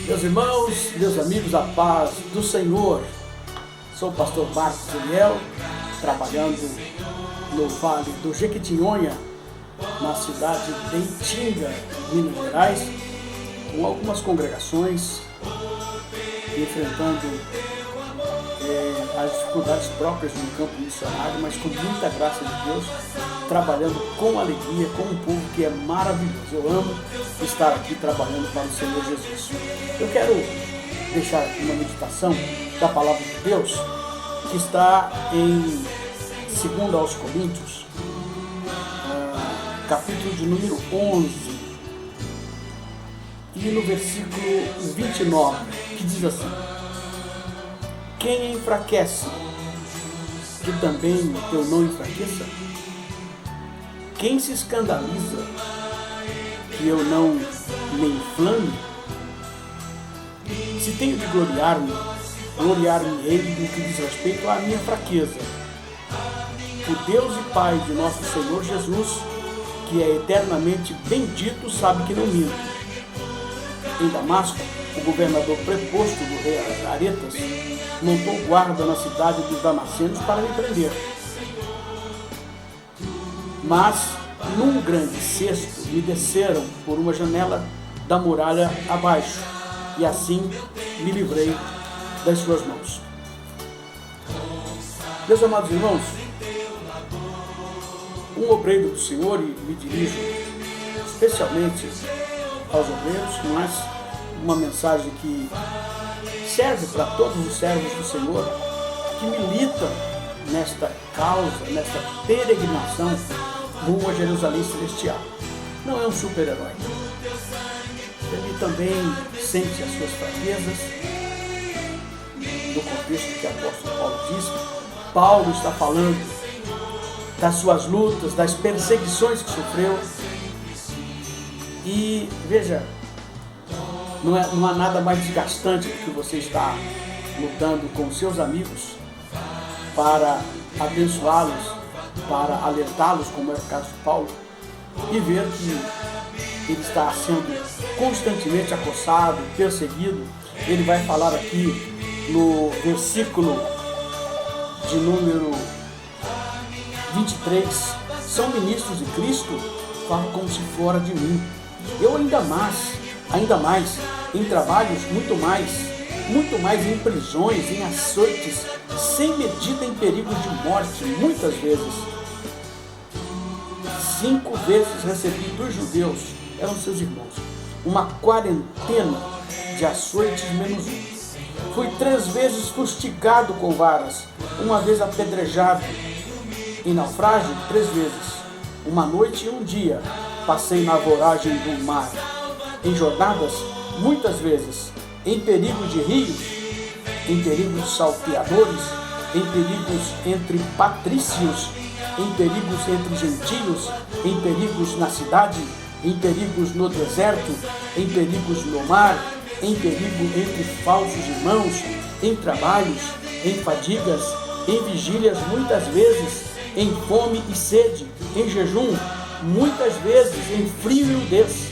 Meus irmãos, meus amigos, a paz do Senhor. Sou o pastor Marcos Daniel, trabalhando no Vale do Jequitinhonha, na cidade de Itinga, Minas Gerais, com algumas congregações, enfrentando as dificuldades próprias do campo missionário, mas com muita graça de Deus, trabalhando com alegria, com um povo que é maravilhoso. Eu amo estar aqui trabalhando para o Senhor Jesus. Eu quero deixar aqui uma meditação da Palavra de Deus, que está em 2 aos Coríntios, capítulo de número 11, e no versículo 29, que diz assim: quem enfraquece, que também eu não enfraqueça? Quem se escandaliza, que eu não me inflame? Se tenho de gloriar-me, gloriar-me-ei no que diz respeito à minha fraqueza. O Deus e Pai de nosso Senhor Jesus, que é eternamente bendito, sabe que não minto. Em Damasco, o governador preposto do rei Aretas montou guarda na cidade dos Damascenos para me prender. Mas, num grande cesto, me desceram por uma janela da muralha abaixo, e assim me livrei das suas mãos. Meus amados irmãos, um obreiro do Senhor, e me dirijo especialmente aos obreiros, mas uma mensagem que serve para todos os servos do Senhor que militam nesta causa, nesta peregrinação rumo a Jerusalém Celestial. Não é um super-herói. Ele também sente as suas fraquezas, no contexto que o apóstolo Paulo diz. Paulo está falando das suas lutas, das perseguições que sofreu. E veja, não há nada mais desgastante do que você estar lutando com seus amigos para abençoá-los, para alertá-los, como é o caso de Paulo, e ver que ele está sendo constantemente acossado, perseguido. Ele vai falar aqui no versículo de número 23, são ministros de Cristo, falam como se fora de mim. Eu ainda mais, em trabalhos, muito mais em prisões, em açoites, sem medida em perigos de morte, muitas vezes. 5 vezes recebi dos judeus, eram seus irmãos, uma quarentena de açoites menos um. Fui 3 vezes fustigado com varas, uma vez apedrejado. Em naufrágio, 3 vezes. Uma noite e um dia passei na voragem do mar. Em jornadas, muitas vezes. Em perigos de rios, em perigos salteadores, em perigos entre patrícios, em perigos entre gentios, em perigos na cidade, em perigos no deserto, em perigos no mar, em perigo entre falsos irmãos, em trabalhos, em fadigas, em vigílias muitas vezes, em fome e sede, em jejum, muitas vezes em frio e nudez.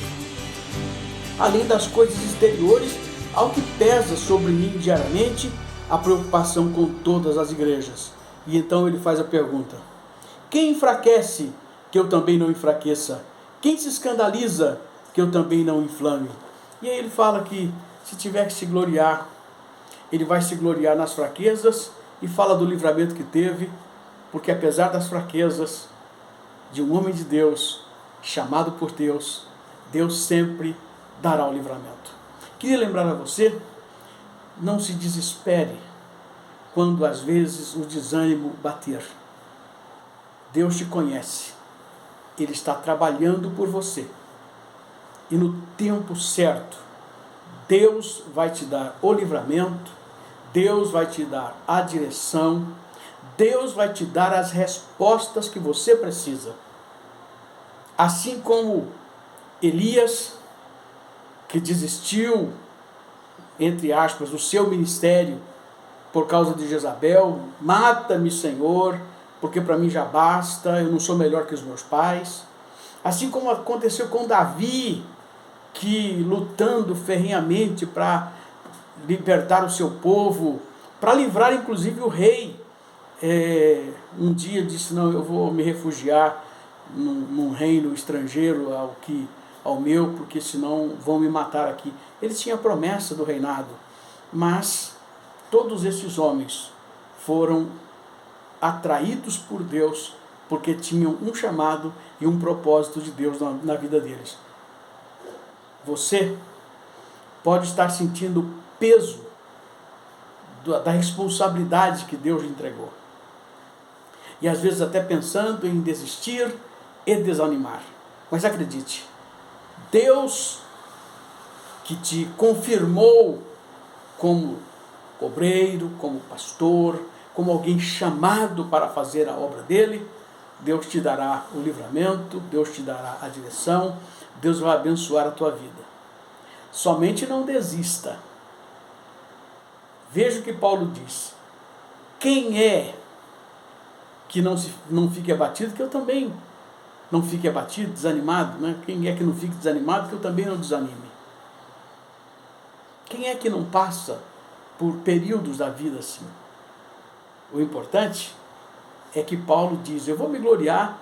Além das coisas exteriores, ao que pesa sobre mim diariamente, a preocupação com todas as igrejas. E então ele faz a pergunta: quem enfraquece, que eu também não enfraqueça? Quem se escandaliza, que eu também não inflame? E aí ele fala que se tiver que se gloriar, ele vai se gloriar nas fraquezas, e fala do livramento que teve, porque apesar das fraquezas de um homem de Deus, chamado por Deus, Deus sempre dará o livramento. Queria lembrar a você, não se desespere quando às vezes o desânimo bater. Deus te conhece, Ele está trabalhando por você, e no tempo certo, Deus vai te dar o livramento, Deus vai te dar a direção, Deus vai te dar as respostas que você precisa. Assim como Elias, que desistiu, entre aspas, do seu ministério por causa de Jezabel: mata-me, Senhor, porque para mim já basta, eu não sou melhor que os meus pais. Assim como aconteceu com Davi, que lutando ferrenhamente para libertar o seu povo, para livrar inclusive o rei, um dia disse, não, eu vou me refugiar num reino estrangeiro ao meu, porque senão vão me matar aqui. Ele tinha a promessa do reinado, mas todos esses homens foram atraídos por Deus, porque tinham um chamado e um propósito de Deus na vida deles. Você pode estar sentindo o peso da responsabilidade que Deus lhe entregou. E às vezes até pensando em desistir e desanimar. Mas acredite, Deus que te confirmou como obreiro, como pastor, como alguém chamado para fazer a obra dele, Deus te dará o livramento, Deus te dará a direção, Deus vai abençoar a tua vida. Somente não desista. Veja o que Paulo diz. Quem é que não fique abatido, que eu também não fique abatido, desanimado, né? Quem é que não fique desanimado, que eu também não desanime? Quem é que não passa por períodos da vida assim? O importante é que Paulo diz, eu vou me gloriar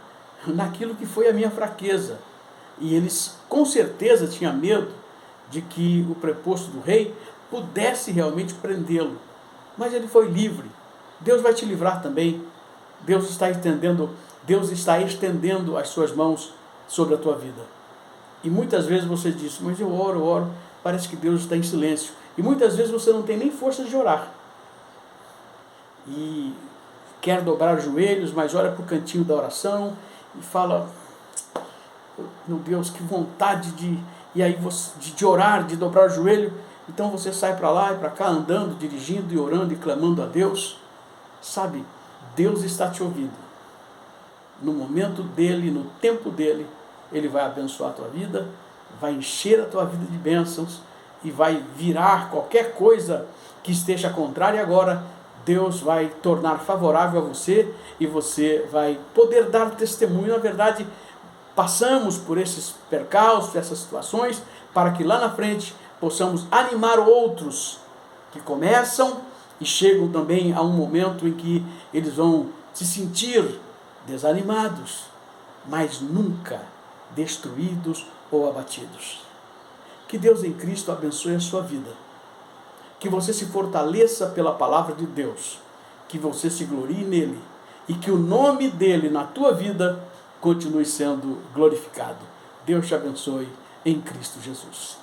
naquilo que foi a minha fraqueza. E eles com certeza tinham medo de que o preposto do rei pudesse realmente prendê-lo. Mas ele foi livre. Deus vai te livrar também. Deus está estendendo as suas mãos sobre a tua vida. E muitas vezes você diz, mas eu oro, parece que Deus está em silêncio. E muitas vezes você não tem nem força de orar. E quer dobrar os joelhos, mas olha para o cantinho da oração e fala, meu Deus, que vontade de orar, de dobrar o joelho. Então você sai para lá e para cá, andando, dirigindo e orando e clamando a Deus. Sabe, Deus está te ouvindo. No momento dele, no tempo dele, ele vai abençoar a tua vida, vai encher a tua vida de bênçãos e vai virar qualquer coisa que esteja contrária agora. Deus vai tornar favorável a você e você vai poder dar testemunho. Na verdade, passamos por esses percalços, essas situações, para que lá na frente possamos animar outros que começam e chegam também a um momento em que eles vão se sentir desanimados, mas nunca destruídos ou abatidos. Que Deus em Cristo abençoe a sua vida. Que você se fortaleça pela palavra de Deus. Que você se glorie nele. E que o nome dele na tua vida continue sendo glorificado. Deus te abençoe em Cristo Jesus.